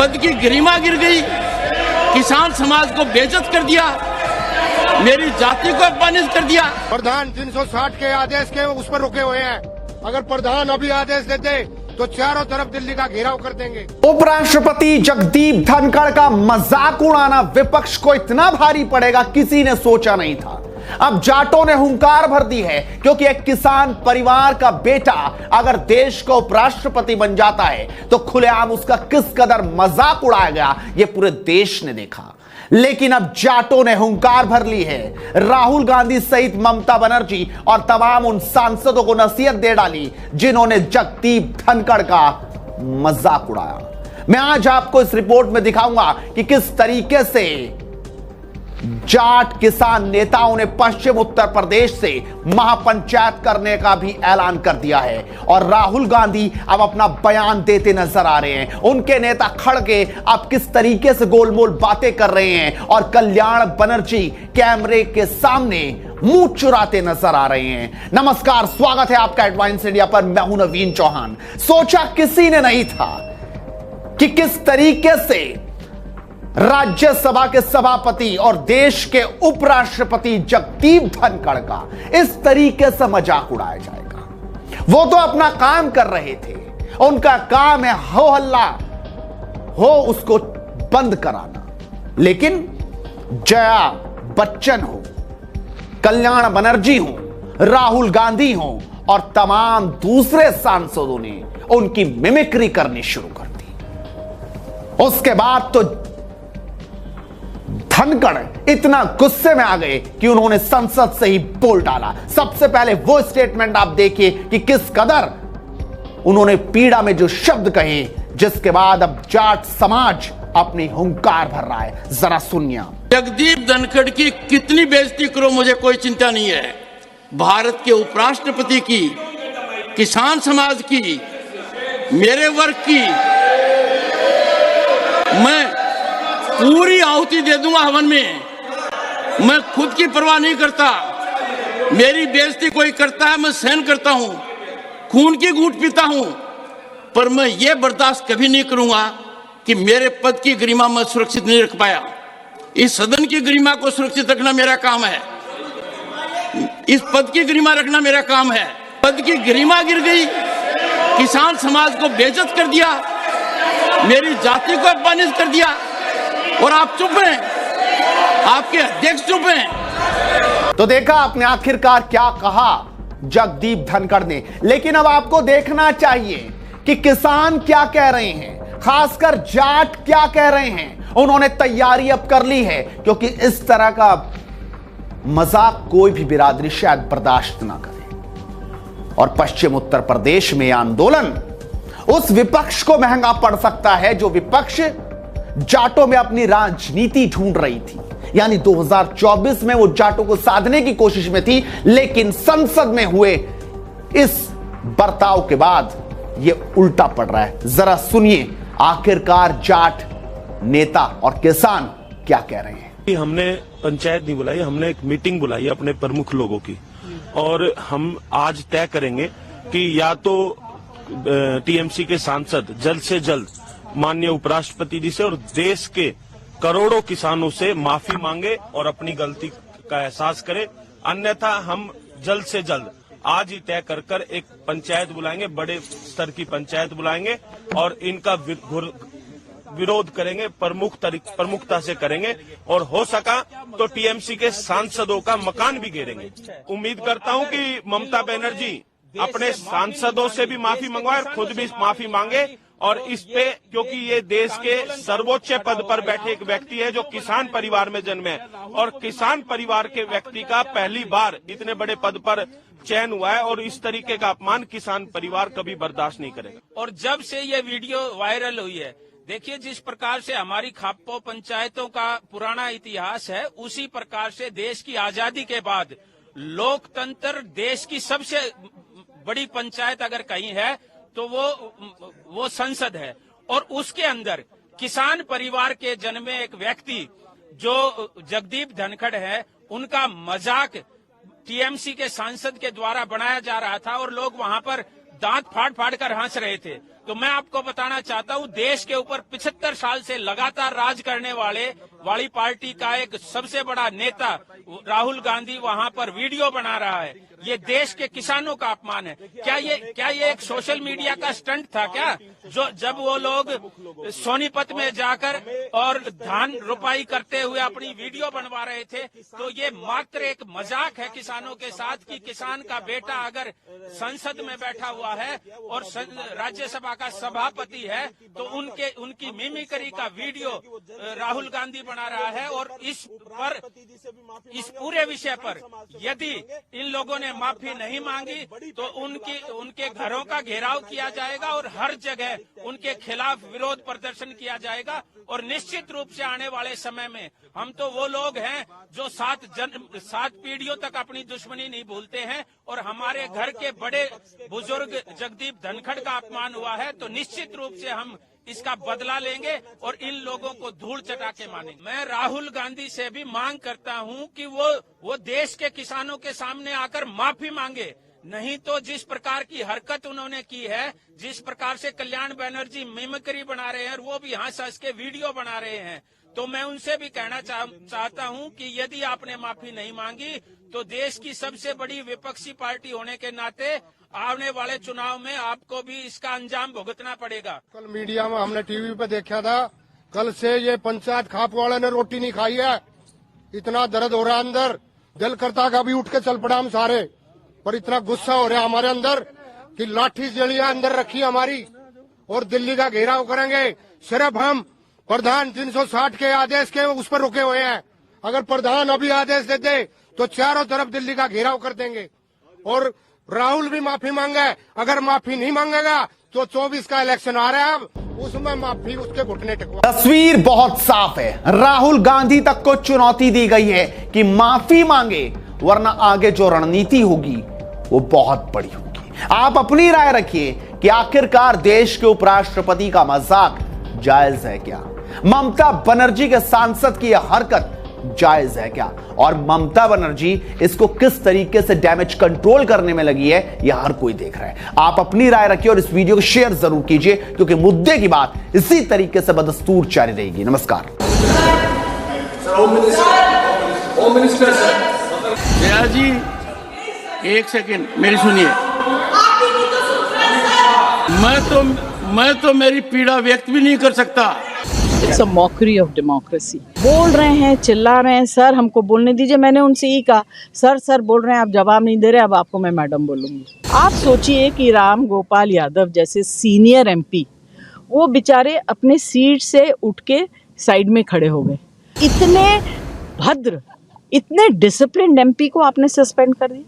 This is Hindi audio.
पद की गरिमा गिर गई, किसान समाज को बेइज्जत कर दिया, मेरी जाति को अपमानित कर दिया। प्रधान 360 के आदेश के उस पर रुके हुए हैं। अगर प्रधान अभी आदेश देते तो चारों तरफ दिल्ली का घेराव कर देंगे। उपराष्ट्रपति जगदीप धनखड़ का मजाक उड़ाना विपक्ष को इतना भारी पड़ेगा किसी ने सोचा नहीं था। अब जाटों ने हुंकार भर दी है, क्योंकि एक किसान परिवार का बेटा अगर देश का उपराष्ट्रपति बन जाता है तो खुलेआम उसका किस कदर मजाक उड़ाया गया ये पूरे देश ने देखा। लेकिन अब जाटों ने हुंकार भर ली है। राहुल गांधी सहित ममता बनर्जी और तमाम उन सांसदों को नसीहत दे डाली जिन्होंने जगदीप धनखड़ का मजाक उड़ाया। मैं आज आपको इस रिपोर्ट में दिखाऊंगा कि किस तरीके से जाट किसान नेताओं ने पश्चिम उत्तर प्रदेश से महापंचायत करने का भी ऐलान कर दिया है और राहुल गांधी अब अपना बयान देते नजर आ रहे हैं। उनके नेता खड़ के अब किस तरीके से गोलमोल बातें कर रहे हैं और कल्याण बनर्जी कैमरे के सामने मुंह चुराते नजर आ रहे हैं। नमस्कार, स्वागत है आपका एडवांस इंडिया पर। मैं हूं नवीन चौहान। सोचा किसी ने नहीं था कि किस तरीके से राज्यसभा के सभापति और देश के उपराष्ट्रपति जगदीप धनखड़ का इस तरीके से मजाक उड़ाया जाएगा। वो तो अपना काम कर रहे थे, उनका काम है हो हल्ला हो उसको बंद कराना। लेकिन जया बच्चन हो, कल्याण बनर्जी हो, राहुल गांधी हो और तमाम दूसरे सांसदों ने उनकी मिमिक्री करनी शुरू कर दी। उसके बाद तो धनखड़ इतना गुस्से में आ गए कि उन्होंने संसद से ही बोल डाला। सबसे पहले वो स्टेटमेंट आप देखिए कि किस कदर उन्होंने पीड़ा में जो शब्द कहे, जिसके बाद अब जाट समाज अपनी हुंकार भर रहा है। जरा सुनिए। जगदीप धनखड़ की कितनी बेइज्जती करो, मुझे कोई चिंता नहीं है। भारत के उपराष्ट्रपति की, किसान समाज की, मेरे वर्ग की मैं पूरी आहुति दे दूंगा हवन में। मैं खुद की परवाह नहीं करता। मेरी बेइज्जती कोई करता है मैं सहन करता हूं, खून की घूंट पीता हूं, पर मैं ये बर्दाश्त कभी नहीं करूंगा कि मेरे पद की गरिमा मैं सुरक्षित नहीं रख पाया। इस सदन की गरिमा को सुरक्षित रखना मेरा काम है। इस पद की गरिमा रखना मेरा काम है। पद की गरिमा गिर गई, किसान समाज को बेइज्जत कर दिया, मेरी जाति को अपमानित कर दिया और आप चुप हैं, आपके अध्यक्ष चुप हैं। तो देखा आपने आखिरकार क्या कहा जगदीप धनखड़ ने। लेकिन अब आपको देखना चाहिए कि किसान क्या कह रहे हैं, खासकर जाट क्या कह रहे हैं। उन्होंने तैयारी अब कर ली है, क्योंकि इस तरह का मजाक कोई भी बिरादरी शायद बर्दाश्त ना करे। और पश्चिम उत्तर प्रदेश में आंदोलन उस विपक्ष को महंगा पड़ सकता है जो विपक्ष जाटों में अपनी राजनीति ढूंढ रही थी। यानी 2024 में वो जाटों को साधने की कोशिश में थी, लेकिन संसद में हुए इस बर्ताव के बाद ये उल्टा पड़ रहा है। जरा सुनिए आखिरकार जाट नेता और किसान क्या कह रहे हैं। हमने पंचायत नहीं बुलाई, हमने एक मीटिंग बुलाई है अपने प्रमुख लोगों की, और हम आज तय करेंगे कि या तो टीएमसी के सांसद जल्द से जल्द माननीय उपराष्ट्रपति जी से और देश के करोड़ों किसानों से माफी मांगे और अपनी गलती का एहसास करें, अन्यथा हम जल्द से जल्द आज ही तय कर एक पंचायत बुलाएंगे, बड़े स्तर की पंचायत बुलाएंगे और इनका विरोध करेंगे, प्रमुखता से करेंगे और हो सका तो टीएमसी के सांसदों का मकान भी घेरेंगे। उम्मीद करता हूं कि ममता बनर्जी अपने सांसदों से भी माफी मंगवाए, खुद भी माफी मांगे और इस पे, क्योंकि ये देश के सर्वोच्च पद पर बैठे एक व्यक्ति है जो किसान परिवार में जन्मे और किसान परिवार के व्यक्ति का पहली बार इतने बड़े पद पर चयन हुआ है और इस तरीके का अपमान किसान परिवार कभी बर्दाश्त नहीं करेगा। और जब से ये वीडियो वायरल हुई है, देखिए जिस प्रकार से हमारी खापो पंचायतों का पुराना इतिहास है, उसी प्रकार से देश की आजादी के बाद लोकतंत्र देश की सबसे बड़ी पंचायत अगर कहीं है तो वो संसद है। और उसके अंदर किसान परिवार के जन्मे एक व्यक्ति जो जगदीप धनखड़ है, उनका मजाक टीएमसी के सांसद के द्वारा बनाया जा रहा था और लोग वहां पर दांत फाड़ फाड़ कर हंस रहे थे। तो मैं आपको बताना चाहता हूं, देश के ऊपर 75 साल से लगातार राज करने वाली पार्टी का एक सबसे बड़ा नेता राहुल गांधी वहां पर वीडियो बना रहा है। ये देश के किसानों का अपमान है। क्या ये एक सोशल मीडिया का स्टंट था क्या? जो जब वो लोग सोनीपत में जाकर और धान रोपाई करते हुए अपनी वीडियो बनवा रहे थे, तो ये मात्र एक मजाक है किसानों के साथ कि किसान का बेटा अगर संसद में बैठा हुआ है और राज्यसभा का सभापति है तो उनकी मिमिक्री का वीडियो राहुल गांधी बना रहा है। और इस पूरे विषय पर यदि इन लोगों ने माफी नहीं मांगी तो उनके घरों का घेराव किया जाएगा और हर जगह उनके खिलाफ विरोध प्रदर्शन किया जाएगा। और निश्चित रूप से आने वाले समय में हम तो वो लोग हैं जो 7 पीढ़ियों तक अपनी दुश्मनी नहीं भूलते हैं, और हमारे घर के बड़े बुजुर्ग जगदीप धनखड़ का अपमान हुआ है तो निश्चित रूप से हम इसका बदला लेंगे और इन लोगों को धूल चटा के मानेंगे। मैं राहुल गांधी से भी मांग करता हूं कि वो देश के किसानों के सामने आकर माफी मांगे, नहीं तो जिस प्रकार की हरकत उन्होंने की है, जिस प्रकार से कल्याण बनर्जी मिमिक्री बना रहे हैं और वो भी हंस हंस के वीडियो बना रहे हैं, तो मैं उनसे भी कहना चाहता हूं कि यदि आपने माफी नहीं मांगी तो देश की सबसे बड़ी विपक्षी पार्टी होने के नाते आने वाले चुनाव में आपको भी इसका अंजाम भुगतना पड़ेगा। कल मीडिया में हमने टीवी पे देखा था, कल से ये पंचायत खाप वाले ने रोटी नहीं खाई है। इतना दर्द हो रहा है अंदर, दिल करता का भी उठ के चल पड़ा हम सारे, पर इतना गुस्सा हो रहा है हमारे अंदर कि लाठी जड़ियां अंदर रखी हमारी और दिल्ली का घेराव करेंगे। सिर्फ हम प्रधान 360 के आदेश के उस पर रुके हुए हैं। अगर प्रधान अभी आदेश देते तो चारों तरफ दिल्ली का घेराव कर देंगे। और राहुल भी माफी मांगे, अगर माफी नहीं मांगेगा तो 24 का इलेक्शन आ रहा है, अब उसमें माफी उसके घुटने टेकवा। तस्वीर बहुत साफ है। राहुल गांधी तक को चुनौती दी गई है कि माफी मांगे, वरना आगे जो रणनीति होगी वो बहुत बड़ी होगी। आप अपनी राय रखिए कि आखिरकार देश के उपराष्ट्रपति का मजाक जायज है क्या? ममता बनर्जी के सांसद की यह हरकत जायज है क्या? और ममता बनर्जी इसको किस तरीके से डैमेज कंट्रोल करने में लगी है, यह हर कोई देख रहा है। आप अपनी राय रखिए और इस वीडियो को शेयर जरूर कीजिए, क्योंकि मुद्दे की बात इसी तरीके से बदस्तूर जारी रहेगी। नमस्कार। होम मिनिस्टर जया जी, एक सेकेंड मेरी सुनिए। मैं तो मेरी पीड़ा व्यक्त भी नहीं कर सकता। It's a mockery of democracy. बोल रहे हैं, चिल्ला रहे हैं, सर हमको बोलने दीजिए। मैंने उनसे ही कहा, सर बोल रहे हैं, आप जवाब नहीं दे रहे, अब आपको मैं मैडम बोलूंगी। आप सोचिए कि राम गोपाल यादव जैसे सीनियर एमपी, वो बेचारे अपने सीट से उठ के साइड में खड़े हो गए। इतने भद्र, इतने डिसिप्लिन्ड एमपी को आपने सस्पेंड कर दिया।